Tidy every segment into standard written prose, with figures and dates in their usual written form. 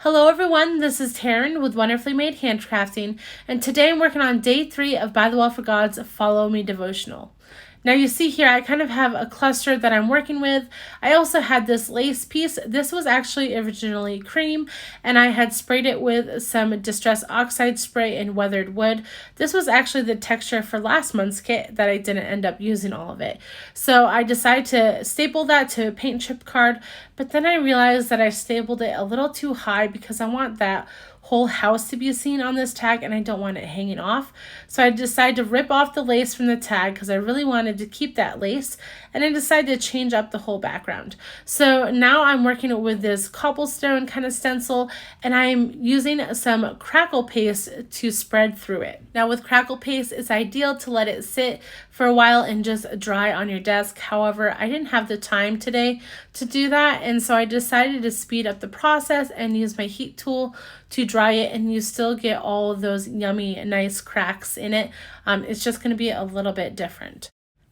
Hello everyone, this is Taryn with Wonderfully Made Handcrafting, and today I'm working on day 3 of ByTheWell4God's Follow Me devotional. Now you see here I kind of have a cluster that I'm working with. I also had this lace piece. This was actually originally cream, and I had sprayed it with some Distress Oxide spray in weathered wood. This was actually the texture for last month's kit that I didn't end up using all of it. So I decided to staple that to a paint chip card, but then I realized that I stapled it a little too high because I want that whole house to be seen on this tag and I don't want it hanging off. So I decided to rip off the lace from the tag because I really wanted to keep that lace, and I decided to change up the whole background. So now I'm working with this cobblestone kind of stencil, and I'm using some Crackle Paste to spread through it. Now with Crackle Paste, it's ideal to let it sit for a while and just dry on your desk. However, I didn't have the time today to do that, and so I decided to speed up the process and use my heat tool to dry it, and you still get all of those yummy, nice cracks in it. It's just going to be a little bit different.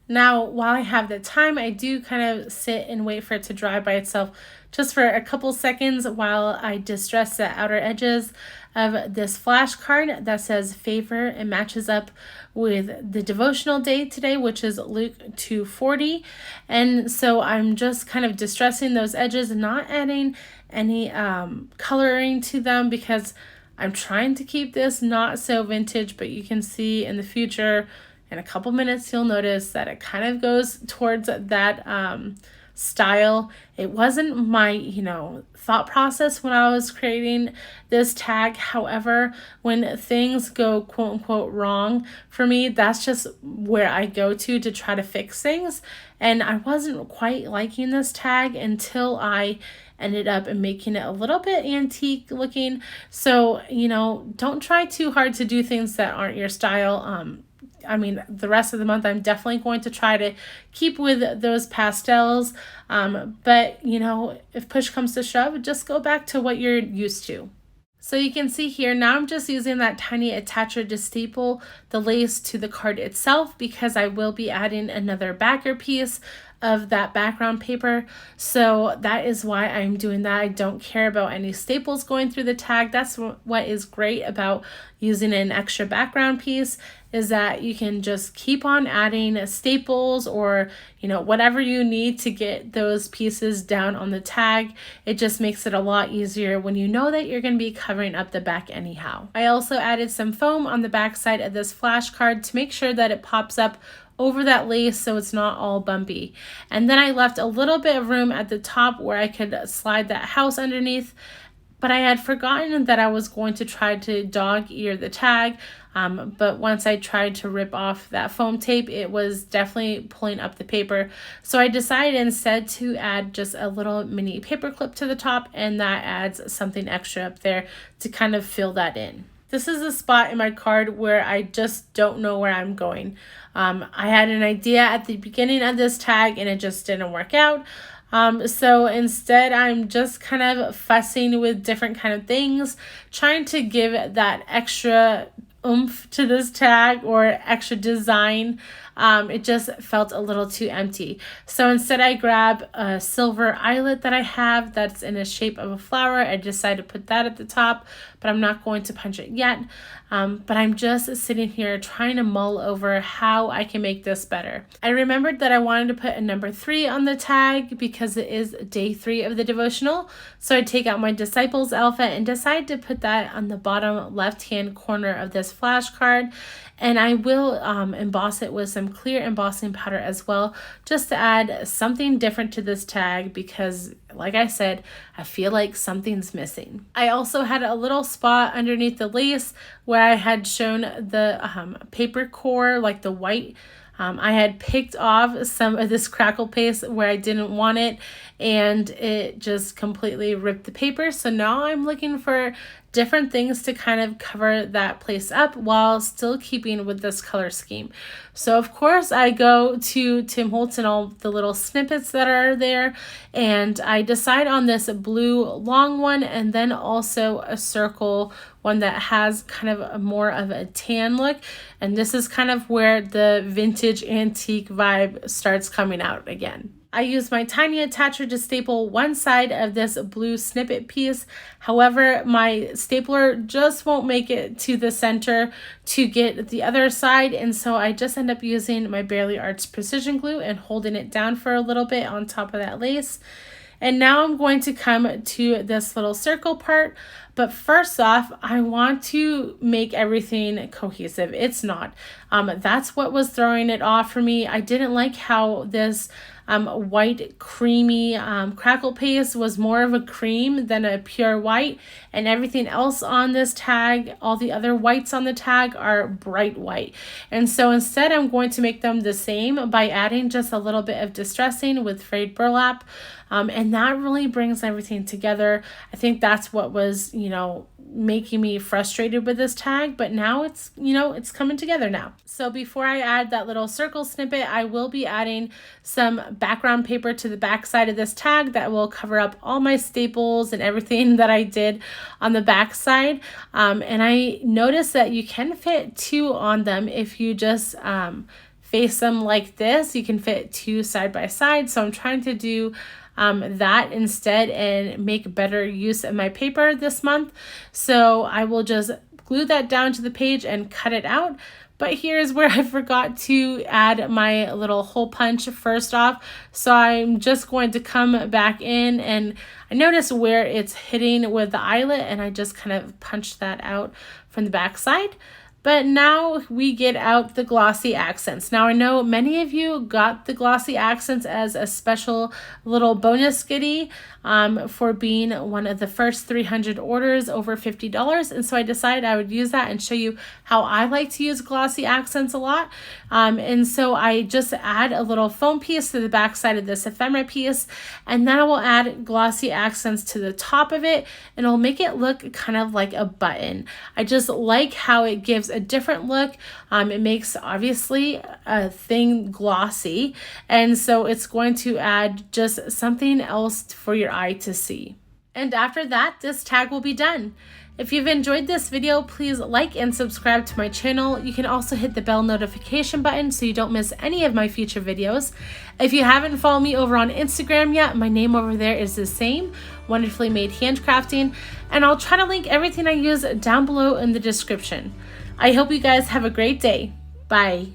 Now, while I have the time, I do kind of sit and wait for it to dry by itself just for a couple seconds while I distress the outer edges of this flashcard that says favor. It matches up with the devotional day today, which is Luke 2:40. And so I'm just kind of distressing those edges and not adding any coloring to them because I'm trying to keep this not so vintage, but you can see in the future, in a couple minutes, you'll notice that it kind of goes towards that style. It wasn't my, thought process when I was creating this tag. However, when things go quote unquote wrong for me, that's just where I go to try to fix things. And I wasn't quite liking this tag until I ended up making it a little bit antique looking. So, don't try too hard to do things that aren't your style. The rest of the month, I'm definitely going to try to keep with those pastels. But, if push comes to shove, just go back to what you're used to. So you can see here, now I'm just using that tiny attacher to staple the lace to the card itself because I will be adding another backer piece of that background paper. So that is why I'm doing that. I don't care about any staples going through the tag. That's what is great about using an extra background piece, is that you can just keep on adding staples or whatever you need to get those pieces down on the tag. It just makes it a lot easier when you know that you're going to be covering up the back anyhow. I also added some foam on the back side of this flashcard to make sure that it pops up over that lace so it's not all bumpy. And then I left a little bit of room at the top where I could slide that house underneath, but I had forgotten that I was going to try to dog ear the tag. But once I tried to rip off that foam tape, it was definitely pulling up the paper. So I decided instead to add just a little mini paper clip to the top, and that adds something extra up there to kind of fill that in. This is a spot in my card where I just don't know where I'm going. I had an idea at the beginning of this tag and it just didn't work out. So instead, I'm just kind of fussing with different kind of things, trying to give that extra oomph to this tag or extra design. It just felt a little too empty. So instead I grab a silver eyelet that I have that's in the shape of a flower. I decided to put that at the top, but I'm not going to punch it yet. But I'm just sitting here trying to mull over how I can make this better. I remembered that I wanted to put a number 3 on the tag because it is day 3 of the devotional. So I take out my Disciples Alpha and decide to put that on the bottom left-hand corner of this flashcard. And I will emboss it with some clear embossing powder as well, just to add something different to this tag because, like I said, I feel like something's missing. I also had a little spot underneath the lace where I had shown the paper core, like the white. I had picked off some of this Crackle Paste where I didn't want it, and it just completely ripped the paper. So now I'm looking for different things to kind of cover that place up while still keeping with this color scheme. So of course I go to Tim Holtz and all the little snippets that are there, and I decide on this blue long one and then also a circle one that has kind of more of a tan look. And this is kind of where the vintage antique vibe starts coming out again. I used my tiny attacher to staple one side of this blue snippet piece. However, my stapler just won't make it to the center to get the other side, and so I just end up using my Barely Arts precision glue and holding it down for a little bit on top of that lace. And now I'm going to come to this little circle part. But first off, I want to make everything cohesive. It's not. That's what was throwing it off for me. I didn't like how this white creamy crackle paste was more of a cream than a pure white, and everything else on this tag, all the other whites on the tag, are bright white. And so instead I'm going to make them the same by adding just a little bit of distressing with frayed burlap, and that really brings everything together. I think that's what was, making me frustrated with this tag, but now it's, it's coming together now. So before I add that little circle snippet, I will be adding some background paper to the back side of this tag that will cover up all my staples and everything that I did on the back side. And I noticed that you can fit 2 on them if you just face them like this. You can fit 2 side by side. So I'm trying to do that instead and make better use of my paper this month. So I will just glue that down to the page and cut it out. But here's where I forgot to add my little hole punch first off. So I'm just going to come back in, and I notice where it's hitting with the eyelet, and I just kind of punched that out from the back side. But now we get out the Glossy Accents. Now I know many of you got the Glossy Accents as a special little bonus goodie for being one of the first 300 orders over $50. And so I decided I would use that and show you how I like to use Glossy Accents a lot. And so I just add a little foam piece to the back side of this ephemera piece, and then I will add Glossy Accents to the top of it, and it'll make it look kind of like a button. I just like how it gives a different look. It makes obviously a thing glossy, and so it's going to add just something else for your eye to see. And after that, this tag will be done. If you've enjoyed this video, please like and subscribe to my channel. You can also hit the bell notification button so you don't miss any of my future videos. If you haven't followed me over on Instagram yet, my name over there is the same, Wonderfully Made Handcrafting, and I'll try to link everything I use down below in the description. I hope you guys have a great day. Bye.